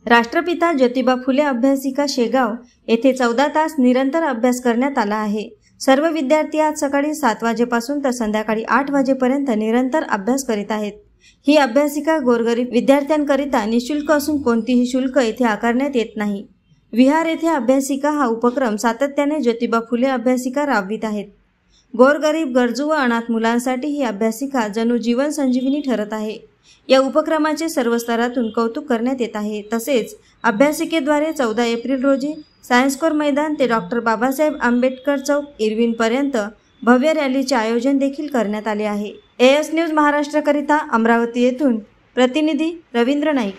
राष्ट्रपिता ज्योतिबा फुले अभ्यासिका शेगाव येथे 14 तास निरंतर अभ्यास करण्यात आला आहे। सर्व विद्यार्थी आज सकाळी 7 वाजेपासून तर संध्याकाळी 8 वाजेपर्यंत निरंतर अभ्यास करीत आहेत। ही अभ्यासिका गोरगरीब विद्यार्थ्यांकरिता निशुल्क असून कोणतीही शुल्क येथे आकारण्यात येत नाही। विहार येथे अभ्यासिका हा उपक्रम सातत्याने ज्योतिबा फुले अभ्यासिका राबवित आहेत। गोरगरीब, गरजू व अनाथ मुलांसाठी ही अभ्यासिका जणू जीवन संजीवनी ठरत आहे। या उपक्रमाचे सर्व स्तरातून कौतुक करण्यात येत आहे। तसेच अभ्यासिकेद्वारे 14 एप्रिल रोजी सायन्स कोर मैदान ते डॉक्टर बाबासाहेब आंबेडकर चौक इरविन पर्यंत भव्य रॅलीचे आयोजन देखील करण्यात आले आहे। एएस न्यूज महाराष्ट्र करिता अमरावती येथून प्रतिनिधी रवींद्र नाईक।